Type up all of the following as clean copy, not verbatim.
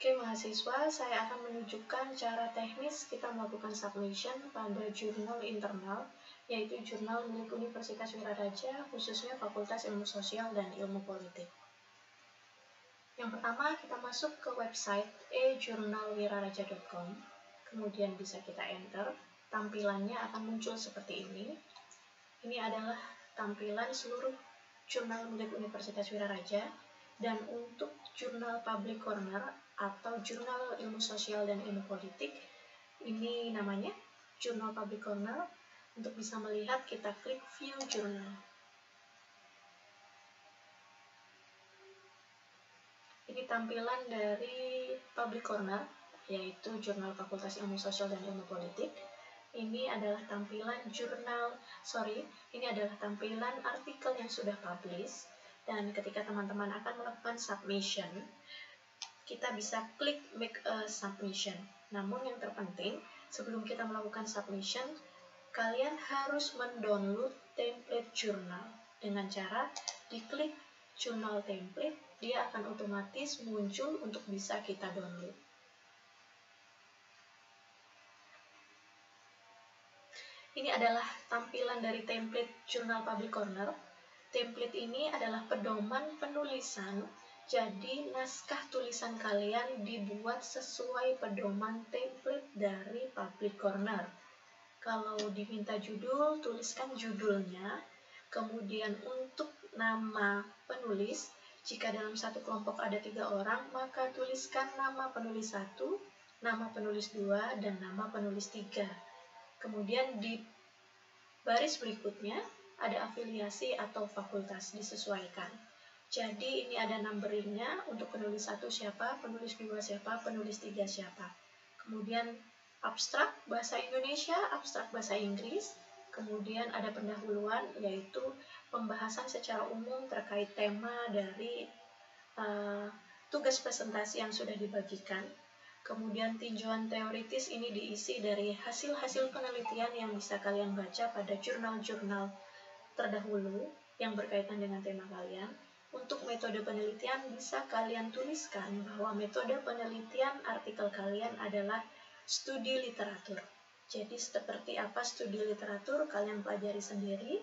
Oke mahasiswa, saya akan menunjukkan cara teknis kita melakukan submission pada jurnal internal, yaitu jurnal milik Universitas Wiraraja, khususnya Fakultas Ilmu Sosial dan Ilmu Politik. Yang pertama, kita masuk ke website ejurnalwiraraja.com, kemudian bisa kita enter, tampilannya akan muncul seperti ini. Ini adalah tampilan seluruh jurnal milik Universitas Wiraraja, dan untuk jurnal Public Corner atau jurnal ilmu sosial dan ilmu politik, ini namanya jurnal Public Corner. Untuk bisa melihat, kita klik View Journal. Ini tampilan dari Public Corner, yaitu jurnal Fakultas Ilmu Sosial dan Ilmu Politik. Ini adalah tampilan tampilan artikel yang sudah publish, dan ketika teman-teman akan melakukan submission, kita bisa klik Make a Submission. Namun yang terpenting, sebelum kita melakukan submission, kalian harus mendownload template jurnal. Dengan cara diklik jurnal template, dia akan otomatis muncul untuk bisa kita download. Ini adalah tampilan dari template jurnal Public Corner. Template ini adalah pedoman penulisan, jadi naskah tulisan kalian dibuat sesuai pedoman template dari Public Corner. Kalau diminta judul, tuliskan judulnya. Kemudian untuk nama penulis, jika dalam satu kelompok ada 3 orang, maka tuliskan nama penulis 1, nama penulis 2, dan nama penulis 3. Kemudian di baris berikutnya ada afiliasi atau fakultas, disesuaikan. Jadi ini ada numberingnya, untuk penulis 1 siapa, penulis 2 siapa, penulis 3 siapa. Kemudian abstrak bahasa Indonesia, abstrak bahasa Inggris. Kemudian ada pendahuluan, yaitu pembahasan secara umum terkait tema dari tugas presentasi yang sudah dibagikan. Kemudian tinjauan teoritis ini diisi dari hasil-hasil penelitian yang bisa kalian baca pada jurnal-jurnal terdahulu yang berkaitan dengan tema kalian. Untuk metode penelitian bisa kalian tuliskan bahwa metode penelitian artikel kalian adalah studi literatur. Jadi seperti apa studi literatur kalian pelajari sendiri.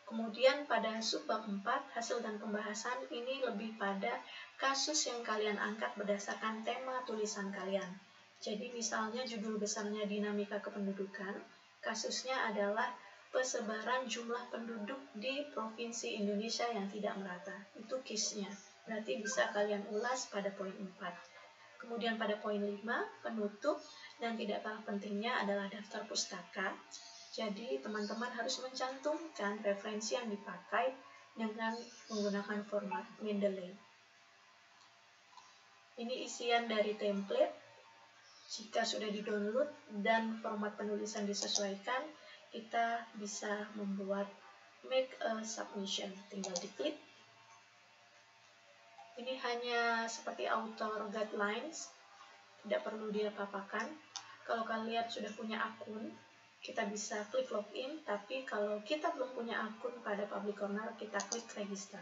Kemudian pada subbab 4, hasil dan pembahasan, ini lebih pada kasus yang kalian angkat berdasarkan tema tulisan kalian. Jadi misalnya judul besarnya dinamika kependudukan, kasusnya adalah persebaran jumlah penduduk di Provinsi Indonesia yang tidak merata. Itu case-nya. Berarti bisa kalian ulas pada poin 4. Kemudian pada poin 5, penutup, dan tidak kalah pentingnya adalah daftar pustaka. Jadi teman-teman harus mencantumkan referensi yang dipakai dengan menggunakan format Mendeley. Ini isian dari template. Jika sudah di-download dan format penulisan disesuaikan, kita bisa membuat Make a Submission. Tinggal diklik. Ini hanya seperti author guidelines, tidak perlu diapa-apakan. Kalau kalian sudah punya akun, kita bisa klik login, tapi kalau kita belum punya akun pada Public Corner, kita klik register.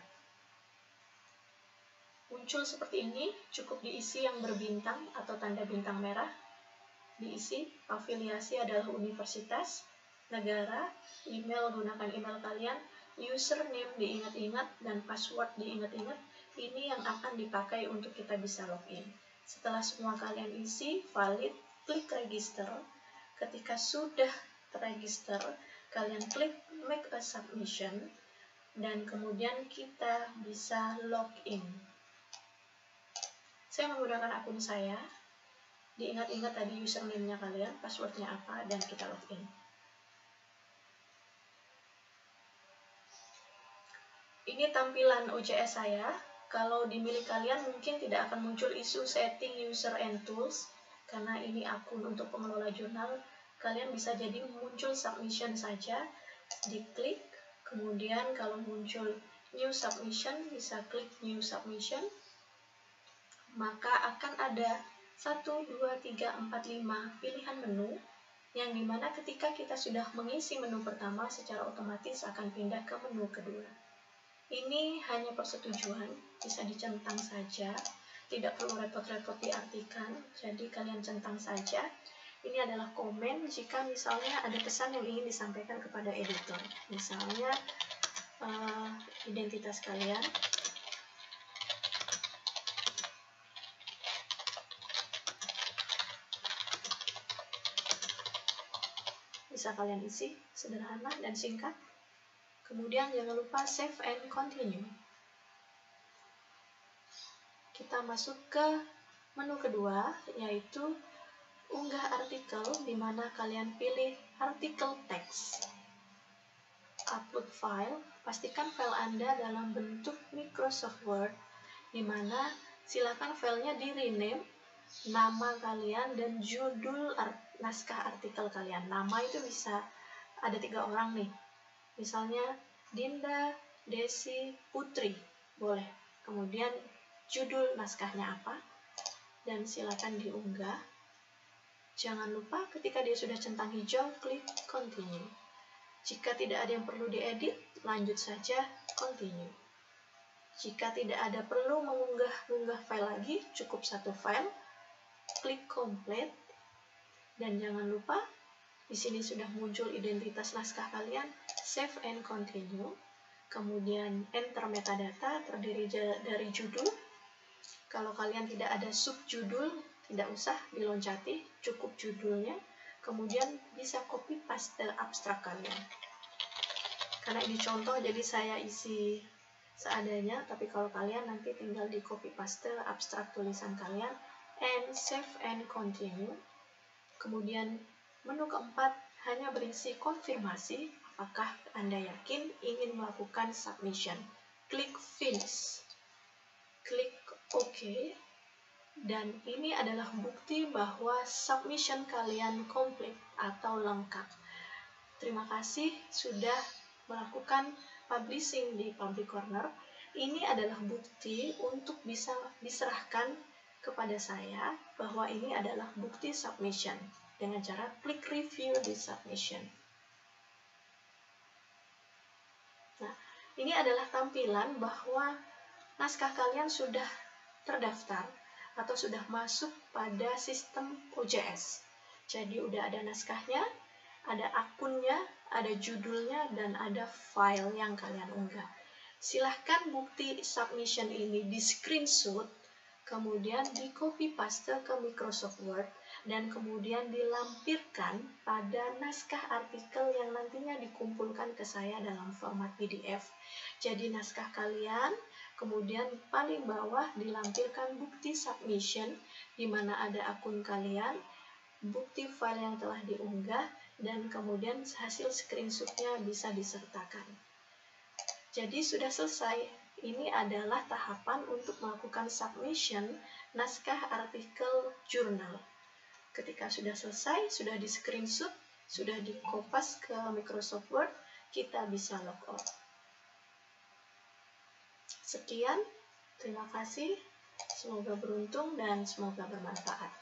Muncul seperti ini, cukup diisi yang berbintang atau tanda bintang merah. Diisi, afiliasi adalah universitas, negara, email gunakan email kalian, username diingat-ingat, dan password diingat-ingat. Ini yang akan dipakai untuk kita bisa login. Setelah semua kalian isi, valid, klik register. Ketika sudah terregister, kalian klik Make a Submission, dan kemudian kita bisa login. Saya menggunakan akun saya. Diingat-ingat tadi username-nya kalian, password-nya apa, dan kita login. Ini tampilan OJS saya. Kalau di milik kalian mungkin tidak akan muncul isu setting user and tools, karena ini akun untuk pengelola jurnal. Kalian bisa jadi muncul submission saja, diklik, kemudian kalau muncul new submission, bisa klik new submission, maka akan ada 1, 2, 3, 4, 5 pilihan menu, yang dimana ketika kita sudah mengisi menu pertama, secara otomatis akan pindah ke menu kedua. Ini hanya persetujuan, bisa dicentang saja. tidak perlu repot-repot diartikan, jadi kalian centang saja. Ini adalah komen jika misalnya ada pesan yang ingin disampaikan kepada editor, misalnya identitas kalian. Bisa kalian isi sederhana dan singkat. Kemudian jangan lupa save and continue. Kita masuk ke menu kedua, yaitu unggah artikel, di mana kalian pilih artikel teks. Upload file, pastikan file Anda dalam bentuk Microsoft Word, di mana silakan filenya di rename, nama kalian, dan judul naskah artikel kalian. Nama itu bisa ada 3 orang nih, misalnya Dinda, Desi, Putri, boleh. Kemudian judul naskahnya apa, dan silakan diunggah. Jangan lupa ketika dia sudah centang hijau, klik continue. Jika tidak ada yang perlu diedit, lanjut saja continue. Jika tidak ada perlu mengunggah file lagi, cukup 1 file, klik complete. Dan jangan lupa, di sini sudah muncul identitas naskah kalian, save and continue. Kemudian enter metadata, terdiri dari judul. Kalau kalian tidak ada subjudul, tidak usah diloncati, cukup judulnya. Kemudian bisa copy paste abstrak kalian. Karena ini contoh, jadi saya isi seadanya, tapi kalau kalian nanti tinggal di copy paste abstrak tulisan kalian, and save and continue. Kemudian menu keempat hanya berisi konfirmasi apakah Anda yakin ingin melakukan submission. Klik finish, klik OK, dan ini adalah bukti bahwa submission kalian komplit atau lengkap. Terima kasih sudah melakukan publishing di Public Corner. Ini adalah bukti untuk bisa diserahkan kepada saya bahwa ini adalah bukti submission dengan cara klik review di submission. Nah, ini adalah tampilan bahwa naskah kalian sudah terdaftar atau sudah masuk pada sistem OJS. Jadi udah ada naskahnya, ada akunnya, ada judulnya, dan ada file yang kalian unggah. Silahkan bukti submission ini di screenshot, kemudian di copy paste ke Microsoft Word, dan kemudian dilampirkan pada naskah artikel yang nantinya dikumpulkan ke saya dalam format PDF. Jadi naskah kalian, kemudian paling bawah dilampirkan bukti submission, di mana ada akun kalian, bukti file yang telah diunggah, dan kemudian hasil screenshotnya bisa disertakan. Jadi sudah selesai. Ini adalah tahapan untuk melakukan submission naskah artikel jurnal. Ketika sudah selesai, sudah di screenshot, sudah dikopas ke Microsoft Word, kita bisa log out. Sekian, terima kasih, semoga beruntung dan semoga bermanfaat.